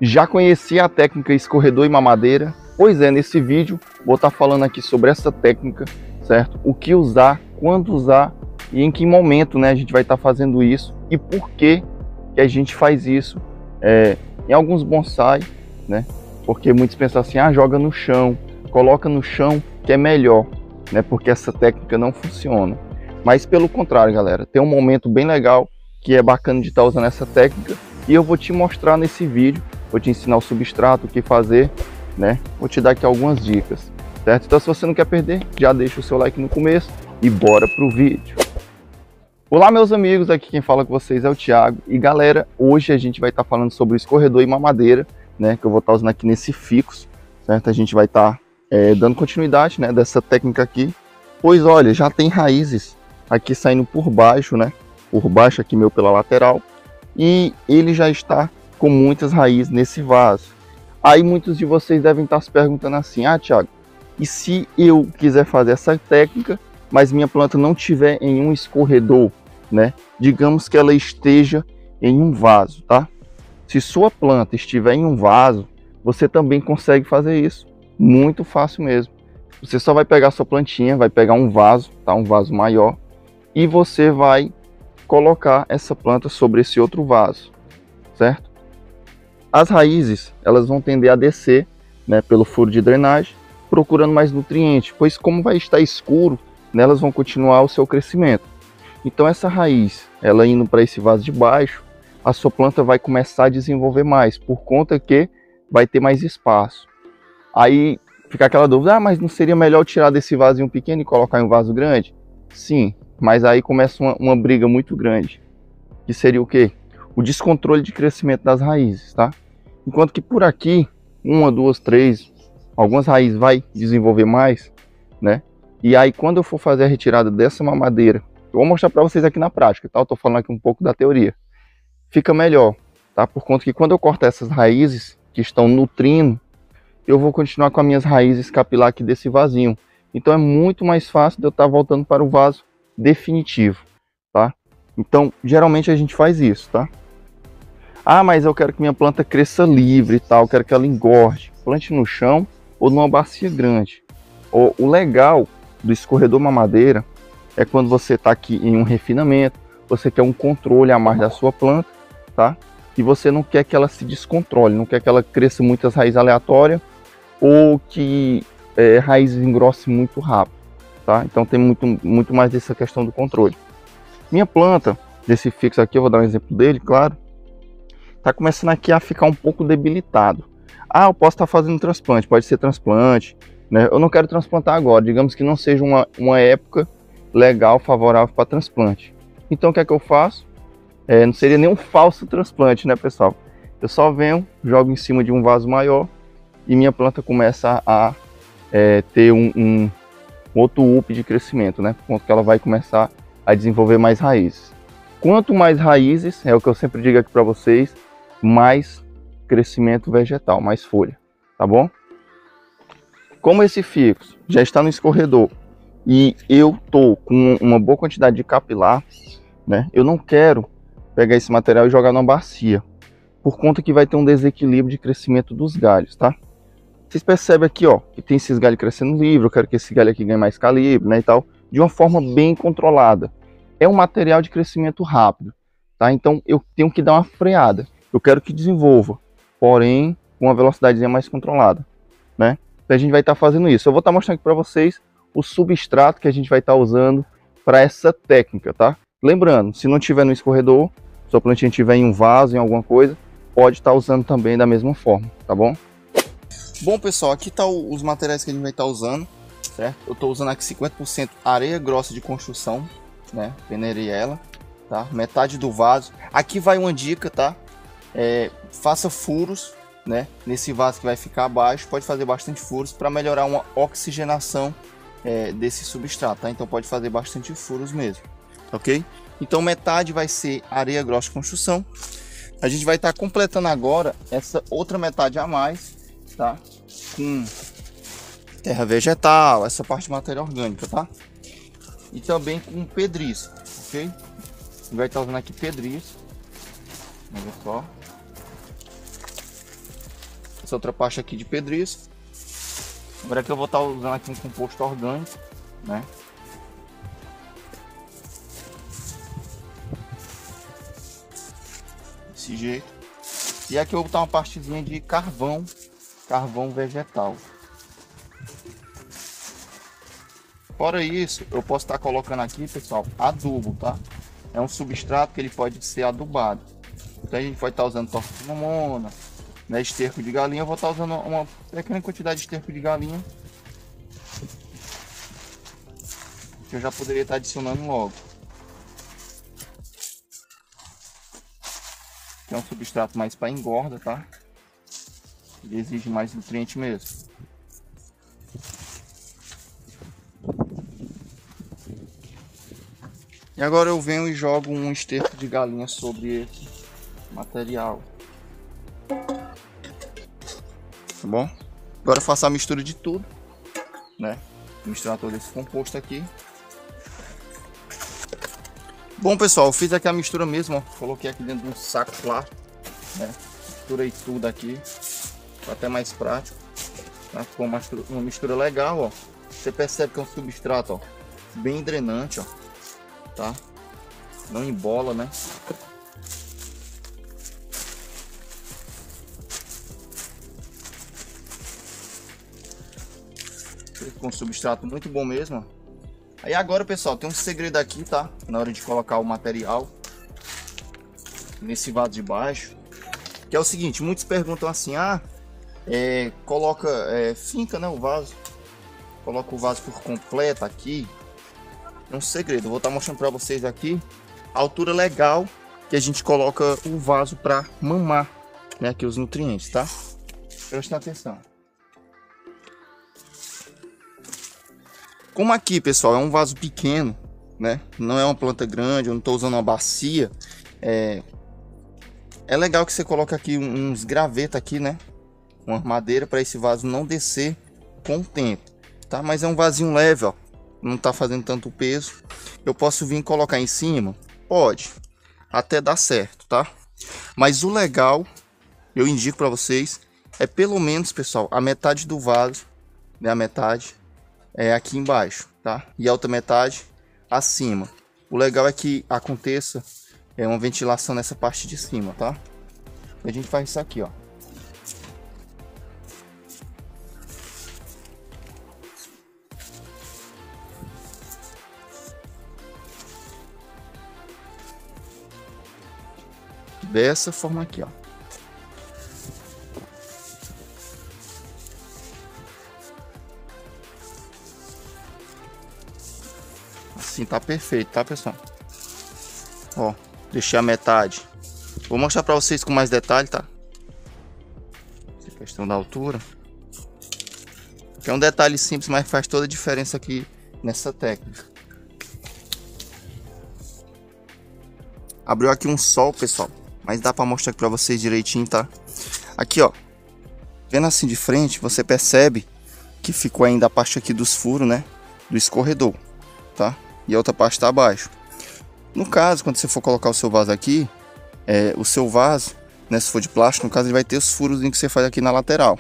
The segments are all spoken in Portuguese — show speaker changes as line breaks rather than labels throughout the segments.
Já conhecia a técnica escorredor e mamadeira? Pois é, nesse vídeo vou estar falando aqui sobre essa técnica, certo? O que usar, quando usar e em que momento, né, a gente vai estar fazendo isso e por que a gente faz isso em alguns bonsai, né? Porque muitos pensam assim, joga no chão, coloca no chão que é melhor, né? Porque essa técnica não funciona. Mas pelo contrário, galera, tem um momento bem legal que é bacana de estar usando essa técnica e eu vou te mostrar nesse vídeo. Vou te ensinar o substrato, o que fazer, né? Vou te dar aqui algumas dicas, certo? Então, se você não quer perder, já deixa o seu like no começo e bora pro vídeo. Olá, meus amigos, aqui quem fala com vocês é o Thiago. E galera, hoje a gente vai estar falando sobre o escorredor e mamadeira, né? Que eu vou estar usando aqui nesse Ficus, certo? A gente vai estar dando continuidade, né? Dessa técnica aqui. Pois olha, já tem raízes aqui saindo por baixo, né? Por baixo aqui meu pela lateral. E ele já está com muitas raízes nesse vaso. Aí muitos de vocês devem estar se perguntando assim, Thiago, e se eu quiser fazer essa técnica, mas minha planta não estiver em um escorredor, né? Digamos que ela esteja em um vaso, tá? Se sua planta estiver em um vaso, você também consegue fazer isso, muito fácil mesmo. Você só vai pegar sua plantinha, vai pegar um vaso, tá? Um vaso maior, e você vai colocar essa planta sobre esse outro vaso, certo? As raízes, elas vão tender a descer, né, pelo furo de drenagem, procurando mais nutrientes, pois como vai estar escuro, né, elas vão continuar o seu crescimento. Então essa raiz, ela indo para esse vaso de baixo, a sua planta vai começar a desenvolver mais, por conta que vai ter mais espaço. Aí fica aquela dúvida, mas não seria melhor tirar desse vasinho pequeno e colocar em um vaso grande? Sim, mas aí começa uma briga muito grande, que seria o quê? O descontrole de crescimento das raízes, tá? Enquanto que por aqui, uma, duas, três, algumas raízes vai desenvolver mais, né? E aí quando eu for fazer a retirada dessa mamadeira, eu vou mostrar para vocês aqui na prática, tá? Eu tô falando aqui um pouco da teoria. Fica melhor, tá? Por conta que quando eu cortar essas raízes que estão nutrindo, eu vou continuar com as minhas raízes capilar aqui desse vasinho. Então é muito mais fácil de eu estar voltando para o vaso definitivo, tá? Então, geralmente a gente faz isso, tá? Mas eu quero que minha planta cresça livre e tal, quero que ela engorde. Plante no chão ou numa bacia grande. O legal do escorredor mamadeira é quando você está aqui em um refinamento, você quer um controle a mais da sua planta, tá? E você não quer que ela se descontrole, não quer que ela cresça muitas raízes aleatórias ou que raízes engrossem muito rápido, tá? Então tem muito mais dessa questão do controle. Minha planta, desse Ficus aqui, eu vou dar um exemplo dele, claro. Tá começando aqui a ficar um pouco debilitado. Eu posso estar fazendo transplante, pode ser transplante, né? Eu não quero transplantar agora, digamos que não seja uma época legal, favorável para transplante. Então o que é que eu faço? Não seria nem um falso transplante, né, pessoal? Eu só venho, jogo em cima de um vaso maior e minha planta começa a ter um outro up de crescimento, né? Por conta que ela vai começar a desenvolver mais raízes. Quanto mais raízes, é o que eu sempre digo aqui para vocês, mais crescimento vegetal, mais folha, tá bom? Como esse Ficus já está no escorredor e eu tô com uma boa quantidade de capilar, né? Eu não quero pegar esse material e jogar numa bacia, por conta que vai ter um desequilíbrio de crescimento dos galhos, tá? Vocês percebem aqui, ó, que tem esses galhos crescendo livre, eu quero que esse galho aqui ganhe mais calibre, né, e tal, de uma forma bem controlada. É um material de crescimento rápido, tá? Então eu tenho que dar uma freada. Eu quero que desenvolva, porém com uma velocidade mais controlada, né? Então a gente vai estar fazendo isso. Eu vou estar mostrando aqui para vocês o substrato que a gente vai estar usando para essa técnica, tá? Lembrando, se não tiver no escorredor, sua plantinha tiver em um vaso, em alguma coisa, pode estar usando também da mesma forma, tá bom? Bom, pessoal, aqui tá os materiais que a gente vai estar usando, certo? Eu estou usando aqui 50% areia grossa de construção, né? Peneirei ela, tá? Metade do vaso. Aqui vai uma dica, tá? Faça furos, né? Nesse vaso que vai ficar abaixo, pode fazer bastante furos para melhorar uma oxigenação desse substrato, tá? Então pode fazer bastante furos mesmo, ok? Então metade vai ser areia grossa de construção. A gente vai estar completando agora essa outra metade a mais, tá? Com terra vegetal, essa parte de matéria orgânica, tá? E também com pedriço, ok? A gente vai estar usando aqui pedriço. Olha só. essa outra parte aqui de pedriço. Agora que eu vou estar usando aqui um composto orgânico, né? Desse jeito. E aqui eu vou botar uma partezinha de carvão vegetal. Fora isso, eu posso estar colocando aqui, pessoal, adubo, tá? É um substrato que ele pode ser adubado. Então a gente pode estar usando torfimomona, né, esterco de galinha. Eu vou estar usando uma pequena quantidade de esterco de galinha, que eu já poderia estar adicionando logo. É um substrato mais para engorda, tá? Ele exige mais nutriente mesmo. E agora eu venho e jogo um esterco de galinha sobre esse material. Tá bom? Agora eu faço a mistura de tudo, né? Misturar todo esse composto aqui. Bom, pessoal, eu fiz aqui a mistura mesmo, ó. Coloquei aqui dentro de um saco plástico, né? Misturei tudo aqui, tá até mais prático, tá? Ficou uma mistura legal, ó. Você percebe que é um substrato, ó, bem drenante, ó, tá? Não embola, né? Ficou um substrato muito bom mesmo, ó. Aí agora, pessoal, tem um segredo aqui, tá? Na hora de colocar o material nesse vaso de baixo, que é o seguinte: muitos perguntam assim, finca, né, o vaso, coloca o vaso por completo aqui. É um segredo, eu vou estar mostrando para vocês aqui a altura legal que a gente coloca o vaso para mamar, né, aqui os nutrientes, tá? Prestem atenção. Como aqui, pessoal, é um vaso pequeno, né? Não é uma planta grande, eu não estou usando uma bacia. É legal que você coloque aqui uns gravetos aqui, né? Uma madeira para esse vaso não descer com o tempo, tá? Mas é um vasinho leve, ó. Não tá fazendo tanto peso. Eu posso vir colocar em cima? Pode. Até dar certo, tá? Mas o legal, eu indico para vocês, é pelo menos, pessoal, a metade do vaso, né? A metade é aqui embaixo, tá? E a outra metade acima. O legal é que aconteça uma ventilação nessa parte de cima, tá? A gente faz isso aqui, ó. Dessa forma aqui, ó. Assim tá perfeito, tá, pessoal? Ó, deixei a metade. Vou mostrar para vocês com mais detalhe, tá? Essa questão da altura, que é um detalhe simples, mas faz toda a diferença aqui nessa técnica. Abriu aqui um sol, pessoal, mas dá para mostrar aqui para vocês direitinho, tá? Aqui, ó, vendo assim de frente, você percebe que ficou ainda a parte aqui dos furos, né? Do escorredor, tá? E a outra parte tá abaixo. No caso, quando você for colocar o seu vaso aqui, o seu vaso, né, se for de plástico, no caso ele vai ter os furos que você faz aqui na lateral,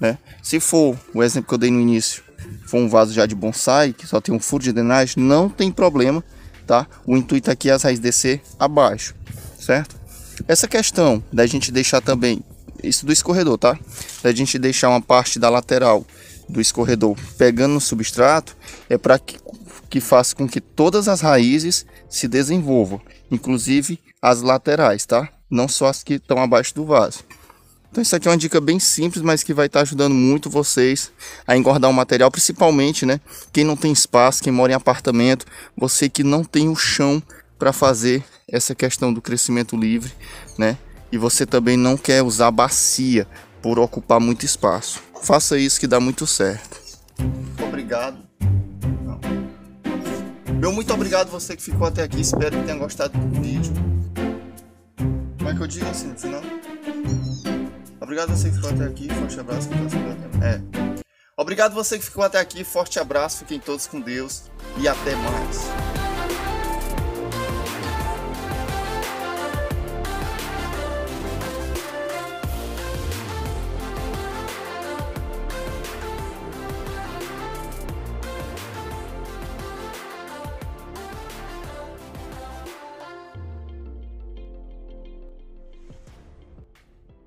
né? Se for o exemplo que eu dei no início, for um vaso já de bonsai, que só tem um furo de drenagem, não tem problema, tá? O intuito aqui é as raízes descer abaixo, certo? Essa questão da gente deixar também, isso do escorredor, tá? Da gente deixar uma parte da lateral do escorredor pegando no substrato, é para que faça com que todas as raízes se desenvolvam, inclusive as laterais, tá? Não só as que estão abaixo do vaso. Então isso aqui é uma dica bem simples, mas que vai estar ajudando muito vocês a engordar o material, principalmente, né? Quem não tem espaço, quem mora em apartamento, você que não tem o chão para fazer essa questão do crescimento livre, né? E você também não quer usar bacia por ocupar muito espaço. Faça isso que dá muito certo. Obrigado. Meu muito obrigado você que ficou até aqui. Espero que tenha gostado do vídeo. Como é que eu digo assim no final? Obrigado você que ficou até aqui. Forte abraço. Obrigado você que ficou até aqui. Forte abraço. Fiquem todos com Deus. E até mais.